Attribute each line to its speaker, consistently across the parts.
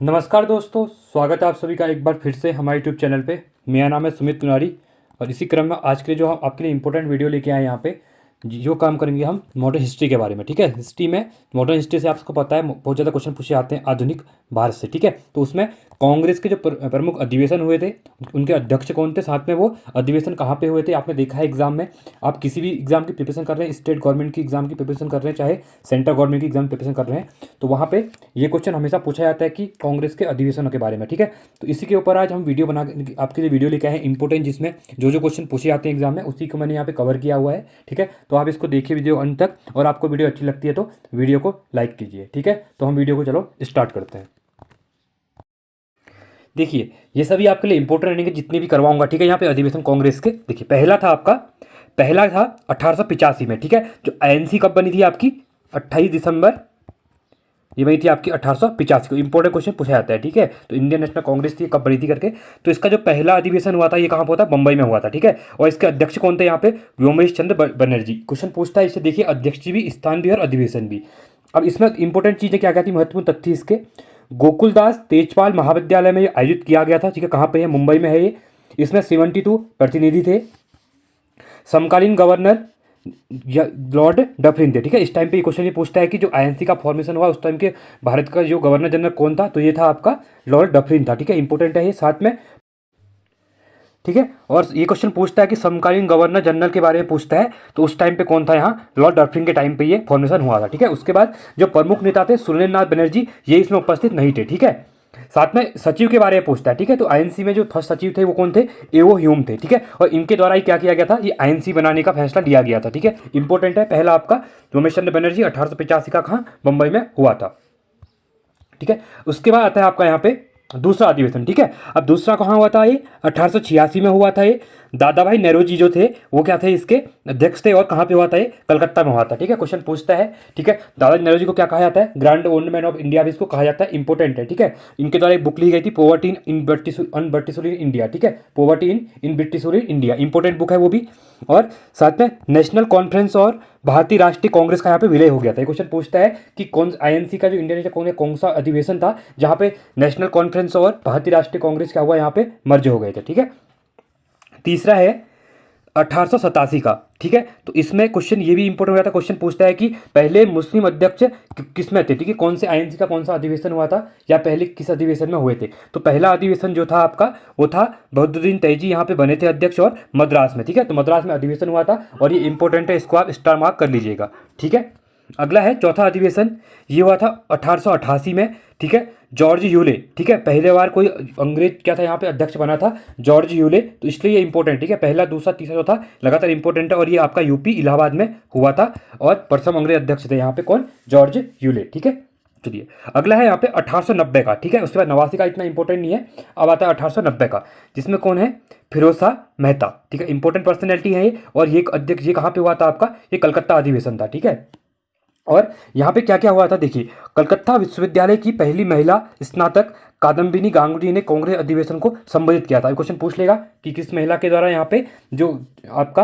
Speaker 1: नमस्कार दोस्तों, स्वागत है आप सभी का एक बार फिर से हमारे यूट्यूब चैनल पे। मेरा नाम है सुमित तिवारी और इसी क्रम में आज के लिए जो हम आपके लिए इंपॉर्टेंट वीडियो लेके आए हैं यहाँ पे जो काम करेंगे हम मॉडर्न हिस्ट्री के बारे में। ठीक है, हिस्ट्री में मॉडर्न हिस्ट्री से आपको पता है बहुत ज़्यादा क्वेश्चन पूछे जाते हैं आधुनिक भारत से। ठीक है, तो उसमें कांग्रेस के जो प्रमुख अधिवेशन हुए थे उनके अध्यक्ष कौन थे, साथ में वो अधिवेशन कहाँ पे हुए थे। आपने देखा है एग्जाम में, आप किसी भी एग्जाम की प्रिपरेशन कर रहे हैं, स्टेट गवर्नमेंट की एग्जाम की प्रिपरेशन कर रहे हैं चाहे सेंट्रल गवर्नमेंट की एग्जाम प्रिपरेशन कर रहे हैं, तो वहाँ पे ये क्वेश्चन हमेशा पूछा जाता है कि कांग्रेस के अधिवेशनों के बारे में। ठीक है, तो इसी के ऊपर आज हम वीडियो बना आपके लिए वीडियो लेके आए हैं इंपॉर्टेंट, जिसमें जो जो क्वेश्चन पूछे जाते हैं एग्जाम में उसी को मैंने यहाँ पे कवर किया हुआ है। ठीक है, तो आप इसको देखिए वीडियो अंत तक, और आपको वीडियो अच्छी लगती है तो वीडियो को लाइक कीजिए। ठीक है, तो हम वीडियो को चलो स्टार्ट करते हैं। देखिए, ये सभी आपके लिए इंपॉर्टेंट रहेंगे जितने भी करवाऊंगा। ठीक है, यहाँ पे अधिवेशन कांग्रेस के देखिए, पहला था 1885 में। ठीक है, जो आईएनसी कब बनी थी आपकी 28 दिसंबर, ये बनी थी आपकी 1885 को। इंपॉर्टेंट क्वेश्चन पूछा जाता है। ठीक है, तो इंडियन नेशनल कांग्रेस थी कब बनी थी करके, तो इसका जो पहला अधिवेशन हुआ था ये कहाँ पर हुआ था, बंबई में हुआ था। ठीक है, और इसके अध्यक्ष कौन थे यहाँ पे, व्योमेश चंद्र बनर्जी। क्वेश्चन पूछता है इससे, देखिए अध्यक्ष भी, स्थान भी और अधिवेशन भी। अब इसमें इंपॉर्टेंट चीज़ें क्या क्या थी, महत्वपूर्ण तथ्य इसके, गोकुलदास तेजपाल महाविद्यालय में ये आयोजित किया गया था। ठीक है, कहाँ पे है, मुंबई में है ये। इसमें 72 प्रतिनिधि थे। समकालीन गवर्नर लॉर्ड डफरिन थे। ठीक है, इस टाइम पे ये क्वेश्चन ये पूछता है कि जो आईएनसी का फॉर्मेशन हुआ उस टाइम के भारत का जो गवर्नर जनरल कौन था, तो ये था आपका लॉर्ड डफरिन था। ठीक है, इंपॉर्टेंट है ये साथ में। ठीक है, और ये क्वेश्चन पूछता है कि समकालीन गवर्नर जनरल के बारे में पूछता है, तो उस टाइम पे कौन था, यहाँ लॉर्ड डफरिन के टाइम पे ये फॉर्मेशन हुआ था। ठीक है, उसके बाद जो प्रमुख नेता थे सुरेंद्र नाथ बनर्जी, ये इसमें उपस्थित नहीं थे। ठीक है, साथ में सचिव के बारे में पूछता है। ठीक है, तो आईएनसी में जो फर्स्ट सचिव थे वो कौन थे, एओ ह्यूम थे। ठीक है, और इनके द्वारा ही क्या किया गया था, ये आईएनसी बनाने का फैसला लिया गया था। ठीक है, इंपॉर्टेंट है। पहला आपका रमेश चंद्र बनर्जी 1885 का कहाँ, मुंबई में हुआ था। ठीक है, उसके बाद आता है आपका यहाँ पे दूसरा अधिवेशन। ठीक है, अब दूसरा कहाँ हुआ था, ये 1886 में हुआ था। ये दादा भाई नेरोजी जो थे वो क्या थे, इसके अध्यक्ष थे, और कहाँ पे हुआ था, ये कलकत्ता में हुआ था। ठीक है, क्वेश्चन पूछता है। ठीक है, दादा नेरोजी को क्या कहा जाता है, grand old man of India भी इसको कहा जाता है, इंपॉर्टेंट है। ठीक है, इनके द्वारा एक बुक ली गई थी, poverty in British rule in India. ठीक है, poverty in British rule in India, important book है वो भी। और साथ में नेशनल कॉन्फ्रेंस और भारतीय राष्ट्रीय कांग्रेस का यहाँ पे विलय हो गया था। ये क्वेश्चन पूछता है कि कौन आईएनसी का जो इंडियन नेशनल कौन सा अधिवेशन था जहाँ पे नेशनल कॉन्फ्रेंस और भारतीय राष्ट्रीय कांग्रेस क्या हुआ, यहाँ पे मर्ज हो गए थे। ठीक है, तीसरा है 1887 का। ठीक है, तो इसमें क्वेश्चन ये भी इंपॉर्टेंट हो जाता है। क्वेश्चन पूछता है कि पहले मुस्लिम अध्यक्ष किस में थे। ठीक है, कौन से आईएनसी का कौन सा अधिवेशन हुआ था, या पहले किस अधिवेशन में हुए थे। तो पहला अधिवेशन जो था आपका वो था बहादुद्दीन तैजी, यहाँ पे बने थे अध्यक्ष, और मद्रास में। ठीक है, तो मद्रास में अधिवेशन हुआ था, और ये इंपॉर्टेंट है, इसको आप स्टार मार्क कर लीजिएगा। ठीक है, अगला है चौथा अधिवेशन, ये हुआ था 1888 में। ठीक है, जॉर्ज यूले। ठीक है, पहले बार कोई अंग्रेज क्या था यहाँ पे अध्यक्ष बना था, जॉर्ज यूले, तो इसलिए ये इंपॉर्टेंट। ठीक है, पहला दूसरा तीसरा चौथा लगातार इंपॉर्टेंट है, और ये आपका यूपी इलाहाबाद में हुआ था, और प्रथम अंग्रेज अध्यक्ष थे यहाँ पे कौन, जॉर्ज यूले। ठीक है, चलिए अगला है यहाँ पे 1890 का। ठीक है, उसके बाद 89 का इतना इंपॉर्टेंट नहीं है। अब आता है 1890 का, जिसमें कौन है, फिरोज शाह मेहता। ठीक है, इंपॉर्टेंट पर्सनैलिटी है ये, और ये अध्यक्ष ये कहाँ पे हुआ था आपका, ये कलकत्ता अधिवेशन था। ठीक है, और यहाँ पे क्या क्या हुआ था, देखिए कलकत्ता विश्वविद्यालय की पहली महिला स्नातक कादम्बिनी गांगुली ने कांग्रेस अधिवेशन को संबोधित किया था। क्वेश्चन पूछ लेगा कि किस महिला के द्वारा यहाँ पे जो आपका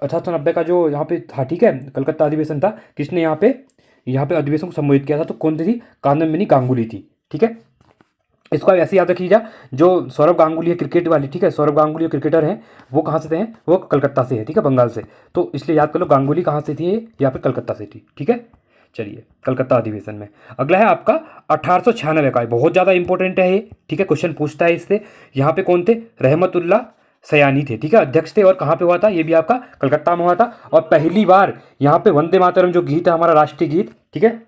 Speaker 1: 1890 का जो यहाँ पे था, ठीक है, कलकत्ता अधिवेशन था, किसने यहाँ पे अधिवेशन को संबोधित किया था, तो कौन थी, कादम्बिनी गांगुली थी। ठीक है, इसको आप ऐसे याद रखिएगा, जो सौरभ गांगुली है क्रिकेट वाली, ठीक है, सौरभ गांगुली क्रिकेटर हैं, वो कहाँ से थे, वो कलकत्ता से है। ठीक है, बंगाल से, तो इसलिए याद कर लो गांगुली कहाँ से थी, ये यहाँ पे कलकत्ता से थी। ठीक है, चलिए कलकत्ता अधिवेशन में अगला है आपका 1896 का, बहुत ज़्यादा इंपॉर्टेंट है ये। ठीक है, क्वेश्चन पूछता है इससे, यहाँ पे कौन थे, रहमतुल्ला सयानी थे। ठीक है, अध्यक्ष थे, और कहाँ पे हुआ था, ये भी आपका कलकत्ता में हुआ था। और पहली बार यहाँ पे वंदे मातरम जो गीत है हमारा राष्ट्रीय गीत, ठीक है,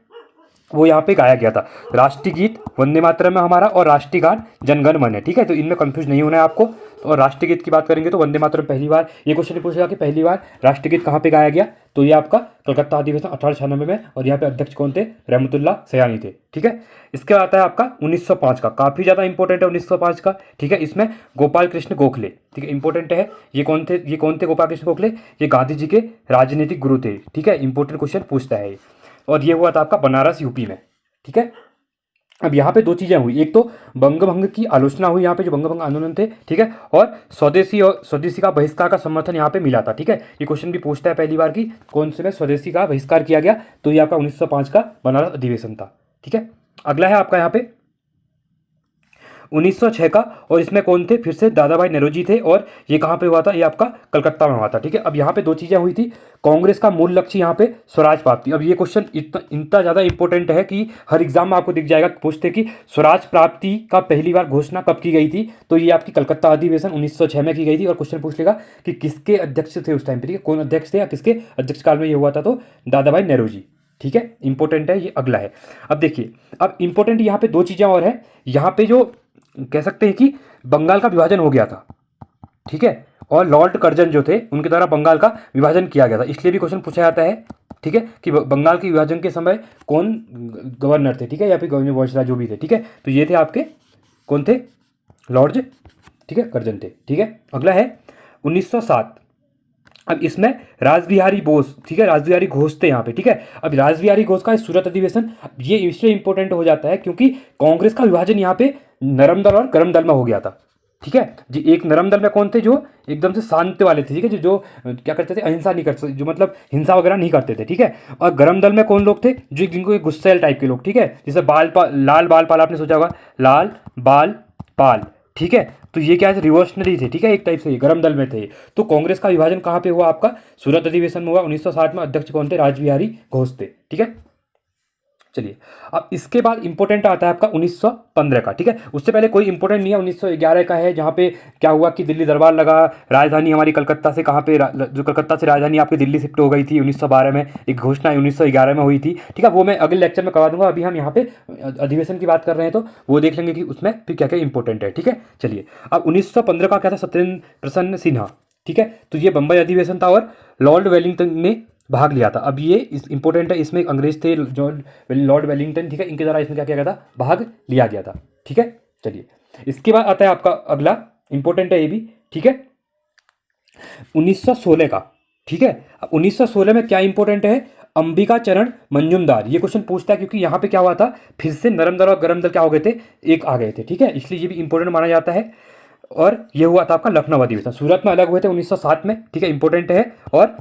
Speaker 1: वो यहाँ पे गाया गया था। राष्ट्रीय गीत वंदे मातरम है हमारा, और राष्ट्रीय गान जनगण मन है। ठीक है, तो इनमें कंफ्यूज नहीं होना है आपको। तो और राष्ट्रीय गीत की बात करेंगे तो वंदे मातरम पहली बार, ये क्वेश्चन पूछेगा कि पहली बार राष्ट्रीय गीत कहाँ पे गाया गया, तो ये आपका कलकत्ता अधिवेशन 1896 में, और यहाँ पे अध्यक्ष कौन थे, रहमतुल्ला सयानी थे। ठीक है, इसके बाद आता है आपका 1905 का, काफ़ी ज़्यादा इंपॉर्टेंट है 1905 का। ठीक है, इसमें गोपाल कृष्ण गोखले, ठीक है, इंपॉर्टेंट है। ये कौन थे गोपाल कृष्ण गोखले, ये गांधी जी के राजनीतिक गुरु थे। ठीक है, इंपॉर्टेंट क्वेश्चन पूछता है ये, और ये हुआ था आपका बनारस यूपी में। ठीक है, अब यहाँ पे दो चीज़ें हुई, एक तो बंगभंग की आलोचना हुई यहाँ पे, जो बंगभंग आंदोलन थे। ठीक है, और स्वदेशी का बहिष्कार का समर्थन यहाँ पे मिला था। ठीक है, ये क्वेश्चन भी पूछता है पहली बार की कौन से में स्वदेशी का बहिष्कार किया गया, तो ये आपका 1905 का बनारस अधिवेशन था। ठीक है, अगला है आपका यहाँ पे 1906 का, और इसमें कौन थे, फिर से दादा भाई नौरोजी थे, और ये कहाँ पे हुआ था, ये आपका कलकत्ता में हुआ था। ठीक है, अब यहाँ पे दो चीज़ें हुई थी। कांग्रेस का मूल लक्ष्य यहाँ पे स्वराज प्राप्ति। अब ये क्वेश्चन इतना ज़्यादा इंपॉर्टेंट है कि हर एग्जाम में आपको दिख जाएगा, पूछते कि स्वराज प्राप्ति का पहली बार घोषणा कब की गई थी, तो ये आपकी कलकत्ता अधिवेशन 1906 में की गई थी। और क्वेश्चन पूछ लेगा कि किसके अध्यक्ष थे उस टाइम पे, ठीक है, कौन अध्यक्ष थे या किसके अध्यक्ष काल में ये हुआ था, तो दादा भाई नौरोजी। ठीक है, इंपॉर्टेंट है, ये अगला है। अब देखिए, अब इंपॉर्टेंट यहाँ पे दो चीज़ें और हैं। यहाँ पे जो कह सकते हैं कि बंगाल का विभाजन हो गया था, ठीक है, और लॉर्ड कर्जन जो थे उनके द्वारा बंगाल का विभाजन किया गया था, इसलिए भी क्वेश्चन पूछा जाता है। ठीक है, कि बंगाल के विभाजन के समय कौन गवर्नर थे, ठीक है, या फिर गवर्नर वायसराय जो भी थे। ठीक है, तो ये थे आपके कौन थे, लॉर्ड, ठीक है, कर्जन थे। ठीक है, अगला है 1907। अब इसमें रासबिहारी बोस, ठीक है, रासबिहारी घोष थे यहाँ पे। ठीक है, अब रासबिहारी घोष का सूरत अधिवेशन ये इसलिए इंपॉर्टेंट हो जाता है क्योंकि कांग्रेस का विभाजन यहाँ पे नरम दल और गर्म दल में हो गया था। ठीक है जी, एक नरम दल में कौन थे, जो एकदम से शांत वाले थे, ठीक है, जो क्या करते थे, अहिंसा नहीं करते, जो मतलब हिंसा वगैरह नहीं करते थे। ठीक है, और गर्म दल में कौन लोग थे, जो जिनको गुस्सैल टाइप के लोग, ठीक है, जैसे लाल बाल पाल, आपने सोचा होगा लाल बाल पाल। ठीक है, तो ये क्या है, रिवोल्यूशनरी थे। ठीक है, एक टाइप से ये गर्म दल में थे। तो कांग्रेस का विभाजन कहाँ पे हुआ, आपका सूरत अधिवेशन में हुआ 1960 में। अध्यक्ष कौन थे, रासबिहारी घोष थे। ठीक है, चलिए, अब इसके बाद इंपॉर्टेंट आता है आपका 1915 का। ठीक है, उससे पहले कोई इंपॉर्टेंट नहीं है, 1911 का है, जहाँ पे क्या हुआ कि दिल्ली दरबार लगा, राजधानी हमारी कलकत्ता से कहाँ पे, जो कलकत्ता से राजधानी आपकी दिल्ली शिफ्ट हो गई थी 1912 में, एक घोषणा 1911 में हुई थी। ठीक है, वो मैं अगले लेक्चर में करवा दूंगा, अभी हम यहाँ पे अधिवेशन की बात कर रहे हैं तो वो देख लेंगे कि उसमें फिर क्या क्या इंपॉर्टेंट है। ठीक है, चलिए, अब 1915 का क्या था, सत्येंद्र प्रसन्न सिन्हा। ठीक है, तो ये बम्बई अधिवेशन था और लॉर्ड वेलिंगटन ने भाग लिया था। अब ये इंपॉर्टेंट है, इसमें अंग्रेज थे जो लॉर्ड वेलिंगटन, ठीक है, इनके द्वारा इसमें क्या किया गया था, भाग लिया गया था। ठीक है, चलिए, इसके बाद आता है आपका अगला, इंपॉर्टेंट है ये भी। ठीक है, 1916 का। ठीक है, अब 1916 में क्या इंपॉर्टेंट है, अंबिका चरण मंजूमदार। ये क्वेश्चन पूछता है क्योंकि यहाँ पे क्या हुआ था, फिर से नरम दल और गर्म दल क्या हो गए थे, एक आ गए थे। ठीक है, इसलिए ये भी इंपॉर्टेंट माना जाता है। और ये हुआ था आपका लखनऊ अधिवेशन, सूरत में अलग हुए थे 1907 में। ठीक है, इंपॉर्टेंट है। और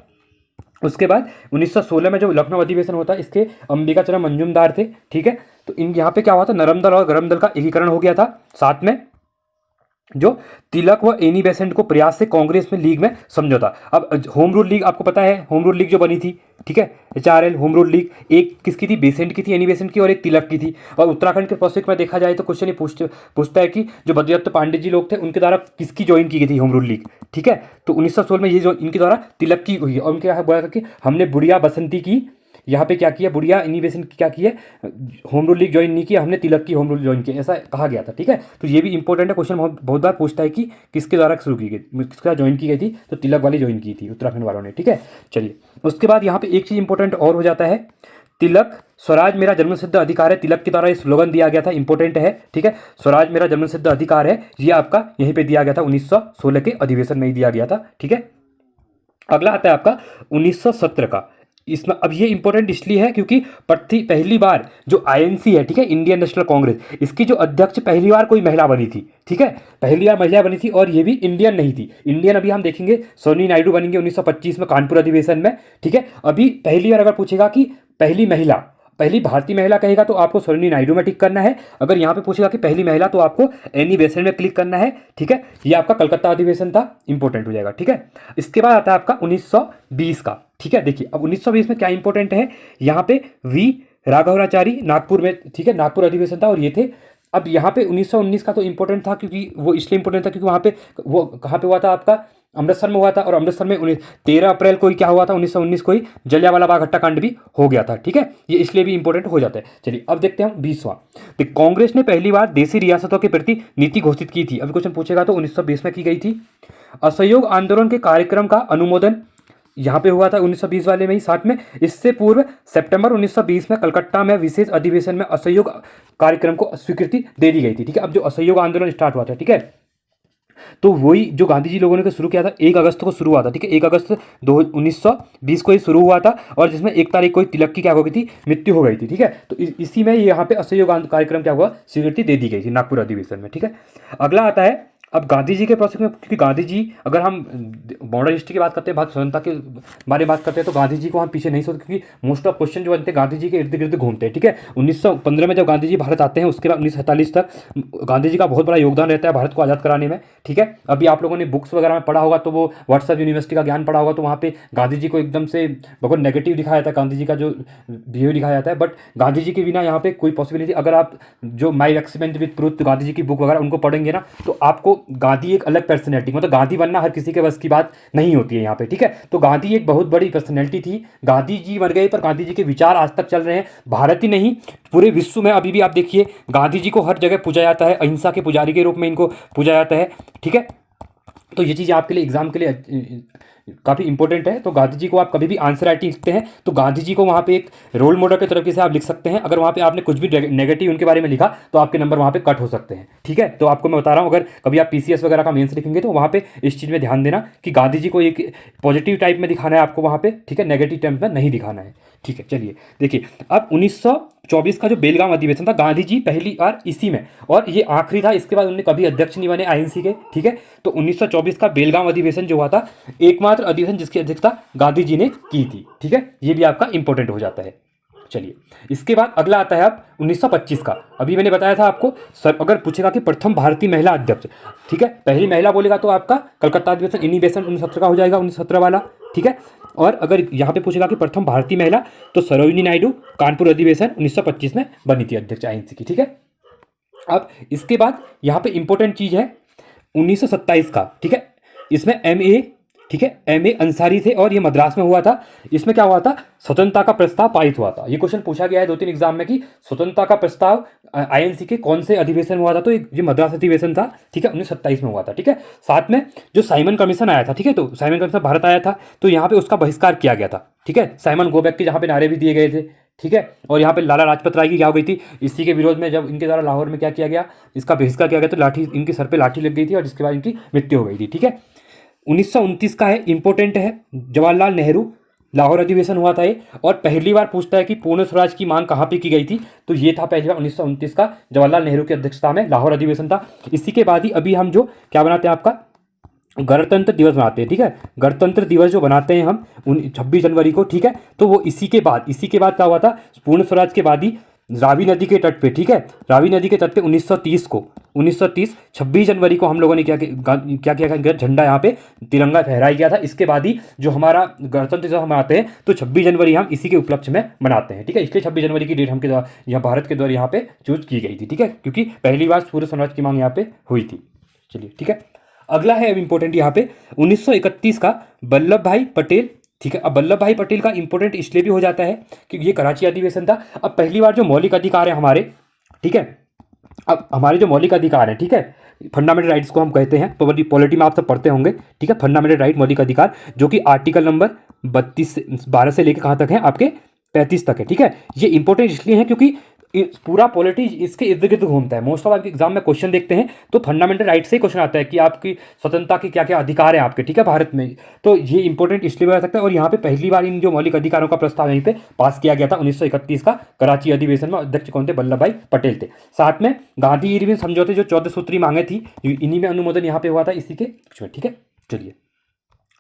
Speaker 1: उसके बाद 1916 में जो लखनऊ अधिवेशन होता है, इसके अंबिका चरण मंजूमदार थे। ठीक है, तो इन यहाँ पे क्या हुआ था, नरम दल और गर्म दल का एकीकरण हो गया था। साथ में जो तिलक व एनी बेसेंट को प्रयास से कांग्रेस में लीग में समझौता। अब होम रूल लीग आपको पता है, होम रूल लीग जो बनी थी, ठीक है, HRL होम रूल लीग, एक किसकी थी, बेसेंट की थी, एनी बेसेंट की, और एक तिलक की थी। और उत्तराखंड के प्रोस्पेक्ट में देखा जाए तो क्वेश्चन ये पूछता है कि जो बद्रीदत्त पांडे जी लोग थे उनके द्वारा किसकी ज्वाइन की गई थी होम रूल लीग। ठीक है, तो 1916 में ये जो इनके द्वारा तिलक की हुई है, और उनके यहाँ बोला था कि हमने बुढ़िया बसंती की, यहाँ पे क्या किया, बुढ़िया इनिवेशन की क्या की है, होम रूल लीग ज्वाइन नहीं किया, हमने तिलक की होम रूल ज्वाइन किया, ऐसा कहा गया था। ठीक है, तो ये भी इंपॉर्टेंट है, क्वेश्चन बहुत बार पूछता है कि किसके द्वारा शुरू की गई, किसके द्वारा ज्वाइन की गई थी, तो तिलक वाली ज्वाइन की थी उत्तराखंड वालों ने। ठीक है, चलिए, उसके बाद यहाँ पे एक चीज़ इंपॉर्टेंट और हो जाता है, तिलक स्वराज मेरा जन्मसिद्ध अधिकार है। तिलक के द्वारा ये स्लोगन दिया गया था, इंपॉर्टेंट है। ठीक है, स्वराज मेरा जन्मसिद्ध अधिकार है, ये आपका यहीं पे दिया गया था, 1916 के अधिवेशन में ही दिया गया था। ठीक है, अगला आता है आपका 1917 का। इसमें अब ये इंपॉर्टेंट इसलिए है क्योंकि पहली बार जो INC है, ठीक है, इंडियन नेशनल कांग्रेस, इसकी जो अध्यक्ष पहली बार कोई महिला बनी थी। ठीक है, पहली बार महिला बनी थी, और ये भी इंडियन नहीं थी। इंडियन अभी हम देखेंगे, सरोजिनी नायडू बनेंगे 1925 में कानपुर अधिवेशन में। ठीक है, अभी पहली बार अगर पूछेगा कि पहली महिला, पहली भारतीय महिला कहेगा तो आपको सरोजिनी नायडू में टिक करना है। अगर यहाँ पे पूछेगा कि पहली महिला, तो आपको एनी बेसेंट में क्लिक करना है। ठीक है, ये आपका कलकत्ता अधिवेशन था, इंपॉर्टेंट हो जाएगा। ठीक है, इसके बाद आता है आपका 1920 का। ठीक है, देखिए, अब 1920 में क्या इंपॉर्टेंट है, यहाँ पे वी राघवराचारी नागपुर में, ठीक है, नागपुर अधिवेशन था, और ये थे। अब यहाँ पे 1919 का तो इंपॉर्टेंट था, क्योंकि वो इसलिए इंपॉर्टेंट था क्योंकि वहाँ पे वो कहाँ पे हुआ था, आपका अमृतसर में हुआ था। और अमृतसर में 13 अप्रैल को ही क्या हुआ था, 1919 को ही जलियांवाला बाग हत्याकांड भी हो गया था। ठीक है, ये इसलिए भी इंपॉर्टेंट हो जाता है। चलिए, अब देखते हैं 20वां। तो कांग्रेस ने पहली बार देशी रियासतों के प्रति नीति घोषित की थी। अभी क्वेश्चन पूछेगा तो 1920 में की गई थी। असहयोग आंदोलन के कार्यक्रम का अनुमोदन यहाँ पे हुआ था 1920 वाले में ही। साथ में इससे पूर्व सितंबर 1920 में कलकत्ता में विशेष अधिवेशन में असहयोग कार्यक्रम को स्वीकृति दे दी गई थी। ठीक है, अब जो असहयोग आंदोलन स्टार्ट हुआ था, ठीक है, तो वही जो गांधी जी लोगों ने शुरू किया था, 1 अगस्त को शुरू हुआ था। ठीक है, 1 अगस्त 1920 को ही शुरू हुआ था, और जिसमें 1 तारीख को ही तिलक की क्या हो गई थी, मृत्यु हो गई थी। ठीक है, तो इसी में यहाँ पे असहयोग कार्यक्रम क्या हुआ, स्वीकृति दे दी गई थी नागपुर अधिवेशन में। ठीक है, अगला आता है अब गांधी जी के प्रोसेस में, क्योंकि गांधी जी, अगर हम मॉडर्न हिस्ट्री की बात करते हैं, भारत स्वतंत्रता के बारे में बात करते हैं, तो गांधी जी को हम पीछे नहीं सोचते, क्योंकि मोस्ट ऑफ क्वेश्चन जो बनते हैं गांधी जी के इर्द गिर्द घूमते हैं, ठीक है। 1915 में जब गांधी जी भारत आते हैं, उसके बाद 1947 तक गांधी जी का बहुत बड़ा योगदान रहता है भारत को आज़ाद कराने में, ठीक है। अभी आप लोगों ने बुक्स वगैरह में पढ़ा होगा, तो वो व्हाट्सएप यूनिवर्सिटी का ज्ञान पढ़ा होगा, तो वहाँ पे गांधी जी को एकदम से बहुत नेगेटिव दिखाया जाता है, गांधी जी का जो बिहेवियर दिखाया जाता है। बट गांधी जी के बिना यहाँ पे कोई पॉसिबिलिटी, अगर आप जो my experiment with proof Gandhi ji की बुक वगैरह उनको पढ़ेंगे ना, तो आपको गांधी एक अलग पर्सनैलिटी, मतलब गांधी बनना हर किसी के बस की बात नहीं होती है यहाँ पे, ठीक है। तो गांधी एक बहुत बड़ी पर्सनैलिटी थी। गांधी जी मर गए, पर गांधी जी के विचार आज तक चल रहे हैं, भारत ही नहीं पूरे विश्व में। अभी भी आप देखिए, गांधी जी को हर जगह पूजा जाता है, अहिंसा के पुजारी के रूप में इनको पूजा जाता है, ठीक है। तो ये चीज़ आपके लिए एग्जाम के लिए काफ़ी इंपॉर्टेंट है। तो गांधी जी को आप कभी भी आंसर राइटिंग लिखते हैं, तो गांधी जी को वहाँ पे एक रोल मॉडल के तरीके से आप लिख सकते हैं। अगर वहाँ पे आपने कुछ भी नेगेटिव उनके बारे में लिखा, तो आपके नंबर वहाँ पे कट हो सकते हैं, ठीक है। तो आपको मैं बता रहा हूँ, अगर कभी आप पीसीएस वगैरह का मेंस लिखेंगे, तो वहाँ पे इस चीज़ में ध्यान देना कि गांधी जी को एक पॉजिटिव टाइप में दिखाना है आपको वहाँ पे, ठीक है, नेगेटिव टाइप में नहीं दिखाना है, ठीक है। चलिए देखिए, अब 1924 का जो बेलगाम अधिवेशन था, गांधी जी पहली बार इसी में, और ये आखिरी था, इसके बाद उन्होंने कभी अध्यक्ष नहीं बने आईएनसी के, ठीक है। तो 1924 का बेलगाम अधिवेशन जो हुआ था, एकमात्र अधिवेशन जिसकी अध्यक्षता गांधी जी ने की थी, ठीक है। ये भी आपका इंपॉर्टेंट हो जाता है। चलिए, इसके बाद अगला आता है अब 1925 का। अभी मैंने बताया था आपको, सर अगर पूछेगा कि प्रथम भारतीय महिला अध्यक्ष, ठीक है, पहली महिला बोलेगा तो आपका कलकत्ता अधिवेशन अधिवेशन 1917 का हो जाएगा, 1917 वाला, ठीक है। और अगर यहाँ पे पूछेगा कि प्रथम भारतीय महिला, तो सरोजिनी नायडू कानपुर अधिवेशन 1925 में बनी थी अध्यक्ष आईएनसी की, ठीक है। अब इसके बाद यहाँ पे इंपॉर्टेंट चीज़ है 1927 का, ठीक है। इसमें एमए, ठीक है, एमए अंसारी थे, और ये मद्रास में हुआ था। इसमें क्या हुआ था, स्वतंत्रता का प्रस्ताव पारित हुआ था। ये क्वेश्चन पूछा गया है 2-3 एग्जाम में कि स्वतंत्रता का प्रस्ताव आईएनसी के कौन से अधिवेशन में हुआ था, तो ये मद्रास अधिवेशन था, ठीक है, 1927 में हुआ था, ठीक है। साथ में जो साइमन कमीशन आया था, ठीक है, तो साइमन कमीशन भारत आया था, तो यहाँ पे उसका बहिष्कार किया गया था, ठीक है। साइमन गो बैक के जहाँ पे नारे भी दिए गए थे, ठीक है। और यहाँ पे लाला लाजपत राय की क्या हो गई थी, इसी के विरोध में जब इनके द्वारा लाहौर में क्या किया गया, इसका बहिष्कार किया गया, तो लाठी, इनके सर पे लाठी लग गई थी, और जिसके बाद इनकी मृत्यु हो गई थी, ठीक है। 1929 का है, इंपॉर्टेंट है, जवाहरलाल नेहरू लाहौर अधिवेशन हुआ था ये, और पहली बार पूछता है कि पूर्ण स्वराज की मांग कहाँ पे की गई थी, तो ये था पहली बार 1929 का, जवाहरलाल नेहरू की अध्यक्षता में लाहौर अधिवेशन था। इसी के बाद ही अभी हम जो क्या बनाते हैं, आपका गणतंत्र दिवस बनाते हैं, ठीक है। गणतंत्र दिवस जो बनाते हैं हम 26 जनवरी को, ठीक है, तो वो इसी के बाद क्या हुआ था, पूर्ण स्वराज के बाद ही रावी नदी के तट पे, ठीक है, रावी नदी के तट पे 1930 26 जनवरी को हम लोगों ने क्या किया, झंडा यहाँ पे तिरंगा फहराया गया था। इसके बाद ही जो हमारा गणतंत्र दिवस हम मनाते हैं, तो 26 जनवरी हम इसी के उपलक्ष्य में मनाते हैं, ठीक है। इसलिए 26 जनवरी की डेट हमके द्वारा यहाँ भारत के द्वारा यहाँ पे चूज की गई थी, ठीक है, क्योंकि पहली बार पूर्ण स्वराज की मांग यहाँ पे हुई थी। चलिए, ठीक है। अगला है अब इंपॉर्टेंट यहाँ पे 1931 का वल्लभ भाई पटेल, ठीक है। अब वल्लभ भाई पटेल का इंपॉर्टेंट इसलिए भी हो जाता है कि ये कराची अधिवेशन था। अब पहली बार जो मौलिक अधिकार है हमारे, ठीक है, अब हमारे जो मौलिक अधिकार है, ठीक है, फंडामेंटल राइट्स को हम कहते हैं, पॉलिटी में आप सब पढ़ते होंगे, ठीक है, फंडामेंटल राइट, मौलिक अधिकार, जो कि आर्टिकल नंबर 12 से लेकर कहाँ तक है, आपके 35 तक है, ठीक है। ये इंपॉर्टेंट इसलिए है क्योंकि पूरा पॉलिटी इसके इर्द गिर्द घूमता है। मोस्ट ऑफ आपके एग्जाम में क्वेश्चन देखते हैं, तो फंडामेंटल राइट से ही क्वेश्चन आता है कि आपकी स्वतंत्रता के क्या क्या अधिकार है आपके, ठीक है, भारत में। तो ये इंपॉर्टेंट इसलिए बता सकता है। और यहाँ पे पहली बार इन जो मौलिक अधिकारों का प्रस्ताव यहीं पे पास किया गया था 1931 का कराची अधिवेशन में। अध्यक्ष कौन थे, वल्लभ भाई पटेल थे। साथ में गांधी इरविन समझौते जो 14 सूत्री मांगे थी, इन्हीं में अनुमोदन यहाँ पे हुआ था इसी के, ठीक है। चलिए,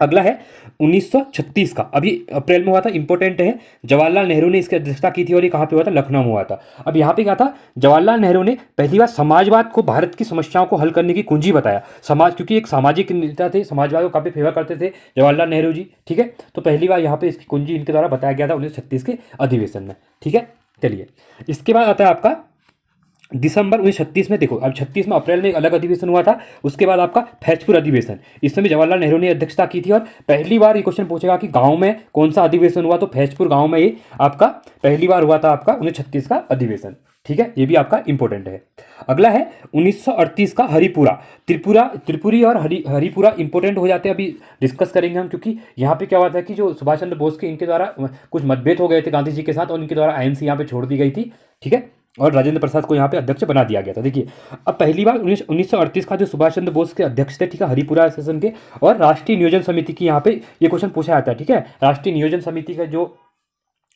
Speaker 1: अगला है 1936 का, अभी अप्रैल में हुआ था, इंपॉर्टेंट है। जवाहरलाल नेहरू ने इसकी अध्यक्षता की थी, और ये कहाँ पे हुआ था, लखनऊ में हुआ था। अब यहाँ पे क्या था, जवाहरलाल नेहरू ने पहली बार समाजवाद को भारत की समस्याओं को हल करने की कुंजी बताया। समाज, क्योंकि एक सामाजिक नेता थे, समाजवाद को काफ़ी फेवर करते थे जवाहरलाल नेहरू जी, ठीक है। तो पहली बार यहाँ पे इसकी कुंजी इनके द्वारा बताया गया था 1936 के अधिवेशन में, ठीक है। चलिए, इसके बाद आता है आपका दिसंबर 1936 में। देखो, अब 36 में अप्रैल में एक अलग अधिवेशन हुआ था। उसके बाद आपका फैजपुर अधिवेशन, इसमें भी जवाहरलाल नेहरू ने अध्यक्षता की थी। और पहली बार ये क्वेश्चन पूछेगा कि गांव में कौन सा अधिवेशन हुआ, तो फैजपुर गांव में ये आपका पहली बार हुआ था, आपका 1936 का अधिवेशन, ठीक है। ये भी आपका इंपॉर्टेंट है। अगला है 1938 का हरिपुरा, त्रिपुरी और हरिपुरा इंपॉर्टेंट हो जाते हैं, अभी डिस्कस करेंगे हम, क्योंकि यहाँ पे क्या हुआ था कि जो सुभाष चंद्र बोस के इनके द्वारा कुछ मतभेद हो गए थे गांधी जी के साथ, और इनके द्वारा आईएनसी यहाँ पे छोड़ दी गई थी, ठीक है। और राजेंद्र प्रसाद को यहाँ पे अध्यक्ष बना दिया गया था। देखिए, अब पहली बार 1938 का जो सुभाष चंद्र बोस के अध्यक्ष थे, ठीक है, हरिपुरा सेशन के। और राष्ट्रीय नियोजन समिति की यहाँ पे ये क्वेश्चन पूछा जाता है, ठीक है। राष्ट्रीय नियोजन समिति का जो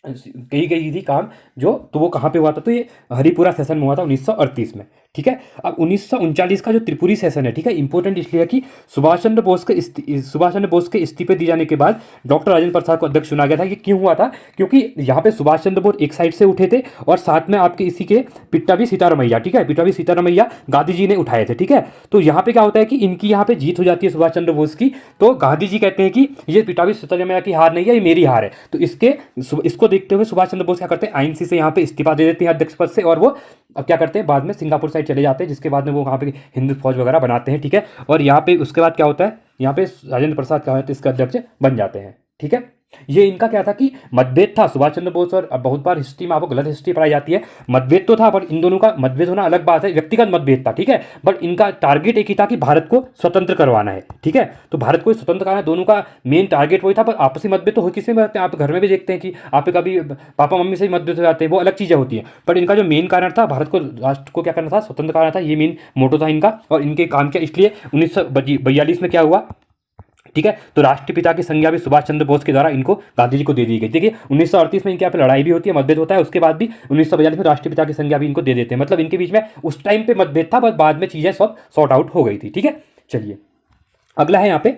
Speaker 1: कही गई थी काम जो, तो वो कहाँ पे हुआ था, तो ये हरिपुरा सेशन में हुआ था 1938 में, ठीक है। अब 1939 का जो त्रिपुरी सेशन है, ठीक है, इंपॉर्टेंट इसलिए है कि सुभाष चंद्र बोस के इस्तीफे दिए जाने के बाद डॉक्टर राजेंद्र प्रसाद को अध्यक्ष चुना गया था। ये क्यों हुआ था? क्योंकि यहाँ पे सुभाष चंद्र बोस एक साइड से उठे थे और साथ में आपके इसी के पिट्टाभी सीतारमैया, ठीक है, पिट्टाभी सीतारमैया गांधी जी ने उठाए थे, ठीक है। तो यहाँ पे क्या होता है कि इनकी यहाँ पे जीत हो जाती है सुभाष चंद्र बोस की, तो गांधी जी कहते हैं कि ये पिट्टाभी सीतारमैया की हार नहीं है, ये मेरी हार है। तो इसको देखते हुए सुभाष चंद्र बोस क्या करते हैं, आईएनसी से यहाँ पे इस्तीफा दे देते हैं अध्यक्ष पद से, और वो अब क्या करते हैं, बाद में सिंगापुर साइड चले जाते हैं, जिसके बाद में वो वहाँ पे हिंद फौज वगैरह बनाते हैं, ठीक है। और यहाँ पे उसके बाद क्या होता है, यहाँ पे राजेंद्र प्रसाद क्या होता है, इसके अध्यक्ष बन जाते हैं, ठीक है। ये इनका क्या था कि मतभेद था सुभाष चंद्र बोस और, बहुत बार हिस्ट्री में आपको गलत हिस्ट्री पढ़ाई जाती है, मतभेद तो था, पर इन दोनों का मतभेद होना अलग बात है, व्यक्तिगत मतभेद था, ठीक है। बट इनका टारगेट एक ही था कि भारत को स्वतंत्र करवाना है, ठीक है। तो भारत को स्वतंत्र कराना, दोनों का मेन टारगेट वही था। पर आपसी मतभेद तो हो किसी में रहते हैं, आप घर में भी देखते हैं कि आप कभी पापा मम्मी से ही मतभेद हो जाते हैं, वो अलग चीज़ें होती हैं। बट इनका जो मेन कारण था, भारत को, राष्ट्र को क्या करना था, स्वतंत्र कराना था, ये मेन मोटो था इनका। और इनके काम किया, इसलिए 1942 में क्या हुआ, ठीक है, तो राष्ट्रपिता की संज्ञा भी सुभाष चंद्र बोस के द्वारा इनको, गांधी जी को दे दी गई। देखिए 1938 में इनके यहाँ पे लड़ाई भी होती है, मतभेद होता है, उसके बाद भी 1942 में राष्ट्रपिता की संज्ञा भी इनको दे देते हैं। मतलब इनके बीच में उस टाइम पे मतभेद था, बस बाद में चीज़ें सब सॉर्ट आउट हो गई थी, ठीक है। चलिए अगला है यहाँ पे,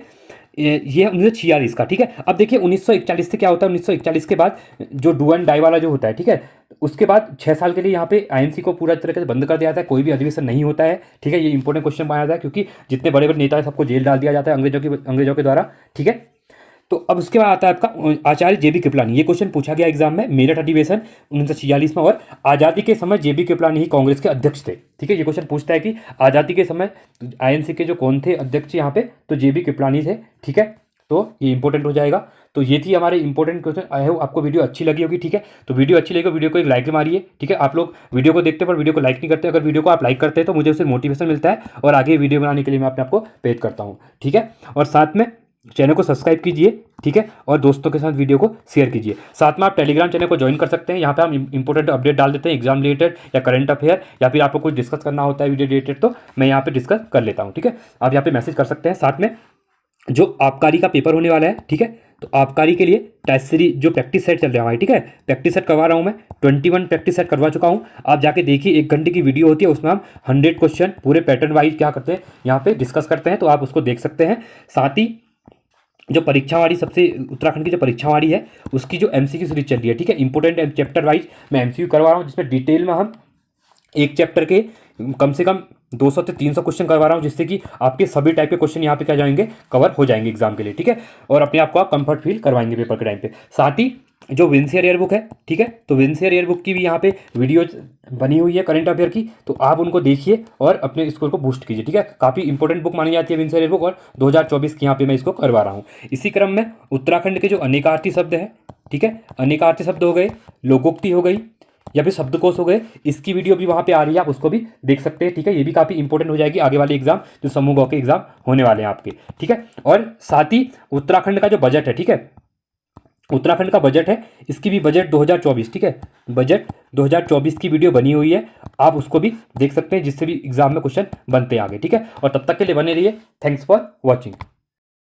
Speaker 1: ये 1946 का, ठीक है। अब देखिए 1941 से क्या होता है, 1941 के बाद जो डू एंड डाई वाला जो होता है, ठीक है, उसके बाद 6 साल के लिए यहाँ पे आईएनसी को पूरा तरीके से बंद कर दिया जाता है, कोई भी अधिवेशन नहीं होता है, ठीक है। ये इंपॉर्टेंट क्वेश्चन माना जाता है, क्योंकि जितने बड़े बड़े नेता है सबको जेल डाल दिया जाता है अंग्रेजों के द्वारा, ठीक है। तो अब उसके बाद आता है आपका आचार्य जेबी कृपलानी। ये क्वेश्चन पूछा गया एग्जाम में, मेरठ अधिवेशन 1946 में, और आज़ादी के समय जेबी कृपलानी ही कांग्रेस के अध्यक्ष थे, ठीक है। ये क्वेश्चन पूछता है कि आज़ादी के समय आईएनसी के जो कौन थे अध्यक्ष यहाँ पे, तो जेबी कृपलानी थे, ठीक है। तो ये इंपॉर्टेंट हो जाएगा। तो ये थी हमारे इंपॉर्टेंट क्वेश्चन। आई होप आपको वीडियो अच्छी लगी होगी, ठीक है। तो वीडियो अच्छी लगी, वीडियो को एक लाइक मारिए, ठीक है। आप लोग वीडियो को देखते हैं पर वीडियो को लाइक नहीं करते, अगर वीडियो को आप लाइक करते हैं तो मुझे उससे मोटिवेशन मिलता है और आगे वीडियो बनाने के लिए मैं अपने आपको प्रेरित करता हूँ, ठीक है। और साथ में चैनल को सब्सक्राइब कीजिए, ठीक है, और दोस्तों के साथ वीडियो को शेयर कीजिए। साथ में आप टेलीग्राम चैनल को ज्वाइन कर सकते हैं, यहाँ पे हम इंपॉर्टेंट अपडेट डाल देते हैं एग्जाम रिलेटेड या करंट अफेयर, या फिर आपको कुछ डिस्कस करना होता है वीडियो रिलेटेड, तो मैं यहाँ पे डिस्कस कर लेता हूँ, ठीक है। आप यहाँ पे मैसेज कर सकते हैं। साथ में जो आबकारी का पेपर होने वाला है, ठीक है, तो आबकारी के लिए टेस्ट सीरीज जो प्रैक्टिस सेट चल रहा है हमारी, ठीक है, प्रैक्टिस सेट करवा रहा हूँ मैं, 21 प्रैक्टिस सेट करवा चुका हूँ। आप जाके देखिए, 1 घंटे की वीडियो होती है, उसमें हम 100 क्वेश्चन पूरे पैटर्न वाइज क्या करते हैं यहाँ पे डिस्कस करते हैं, तो आप उसको देख सकते हैं। साथ ही जो परीक्षावाड़ी सबसे उत्तराखंड की जो परीक्षावाड़ी है उसकी जो एमसीक्यू सीरीज चल रही है, ठीक है, इंपॉर्टेंट चैप्टर वाइज मैं एमसीक्यू करवा रहा हूँ, जिसमें डिटेल में हम एक चैप्टर के कम से कम 200 से 300 क्वेश्चन करवा रहा हूँ, जिससे कि आपके सभी टाइप के क्वेश्चन यहाँ पे क्या जाएंगे, कवर हो जाएंगे एग्जाम के लिए, ठीक है। और अपने आप को आप कंफर्ट फील करवाएंगे पेपर के टाइम पे। साथ ही जो विंसियर ईयर बुक है, ठीक है, तो विंसियर ईयर बुक की भी यहाँ पे वीडियो बनी हुई है करंट अफेयर की, तो आप उनको देखिए और अपने स्कोर को बूस्ट कीजिए, ठीक है। काफ़ी इंपॉर्टेंट बुक मानी जाती है विंसियर ईयर बुक, और 2024 की यहाँ पे मैं इसको करवा रहा हूँ। इसी क्रम में उत्तराखंड के जो अनेकार्थी शब्द है, ठीक है, अनेकार्थी शब्द हो गए, लोकोक्ति हो गई, या फिर शब्दकोश हो गए, इसकी वीडियो भी वहाँ पे आ रही है, आप उसको भी देख सकते हैं, ठीक है। ये भी काफ़ी इंपॉर्टेंट हो जाएगी आगे वाले एग्जाम, जो समूह गौ के एग्जाम होने वाले हैं आपके, ठीक है। और साथ ही उत्तराखंड का जो बजट है, ठीक है, उत्तराखंड का बजट है, इसकी भी बजट 2024, ठीक है, बजट 2024 की वीडियो बनी हुई है, आप उसको भी देख सकते हैं, जिससे भी एग्जाम में क्वेश्चन बनते हैं आगे, ठीक है। और तब तक के लिए बने रहिए। Thanks for watching.